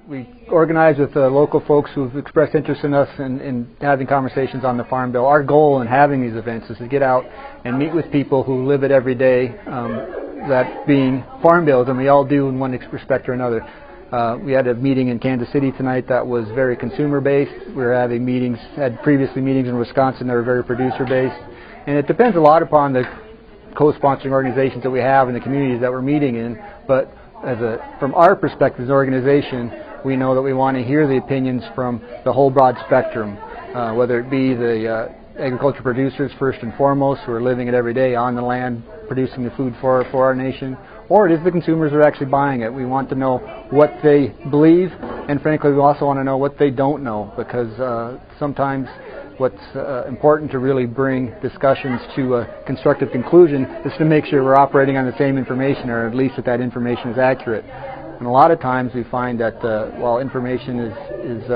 We organize with local folks who've expressed interest in us in having conversations on the Farm Bill. Our goal in having these events is to get out and meet with people who live it every day, that being farm bills, and we all do in one respect or another. We had a meeting in Kansas City tonight that was very consumer-based. We were having meetings, had previously meetings in Wisconsin that were very producer-based. And it depends a lot upon the co-sponsoring organizations that we have and the communities that we're meeting in. But from our perspective as an organization, we know that we want to hear the opinions from the whole broad spectrum, whether it be the agriculture producers first and foremost, who are living it every day on the land, producing the food for our nation, or it is the consumers who are actually buying it. We want to know what they believe, and frankly, we also want to know what they don't know, because sometimes what's important to really bring discussions to a constructive conclusion is to make sure we're operating on the same information, or at least that information is accurate. And a lot of times we find that while information is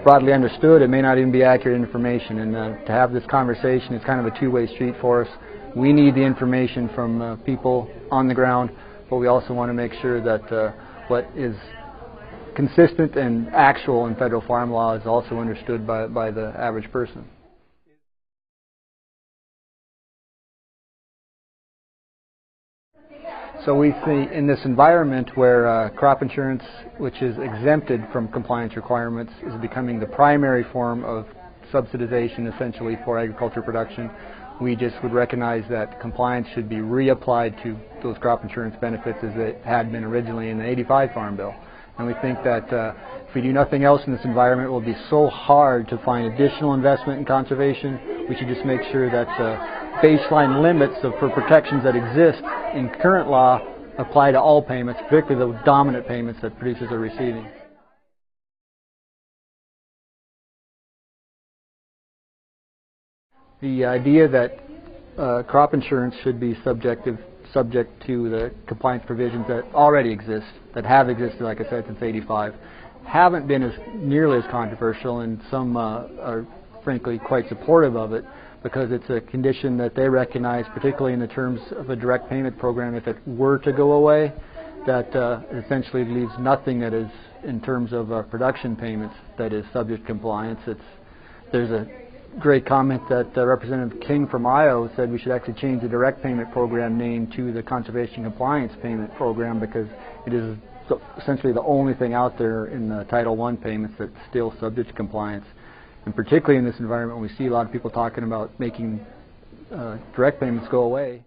broadly understood, it may not even be accurate information. And to have this conversation is kind of a two-way street for us. We need the information from people on the ground, but we also want to make sure that what is consistent and actual in federal farm law is also understood by the average person. So we see in this environment where crop insurance, which is exempted from compliance requirements, is becoming the primary form of subsidization essentially for agriculture production, we just would recognize that compliance should be reapplied to those crop insurance benefits as it had been originally in the '85 Farm Bill. And we think that if we do nothing else in this environment, it will be so hard to find additional investment in conservation. We should just make sure that baseline limits for protections that exist in current law apply to all payments, particularly the dominant payments that producers are receiving. The idea that crop insurance should be subject to the compliance provisions that already exist, that have existed, like I said, since '85, haven't been nearly as controversial, and some are frankly quite supportive of it, because it's a condition that they recognize, particularly in the terms of a direct payment program. If it were to go away, that essentially leaves nothing that is, in terms of production payments, that is subject to compliance. There's a great comment that Representative King from Iowa said we should actually change the direct payment program name to the Conservation Compliance Payment Program, because it is essentially the only thing out there in the Title I payments that's still subject to compliance. And particularly in this environment, when we see a lot of people talking about making direct payments go away.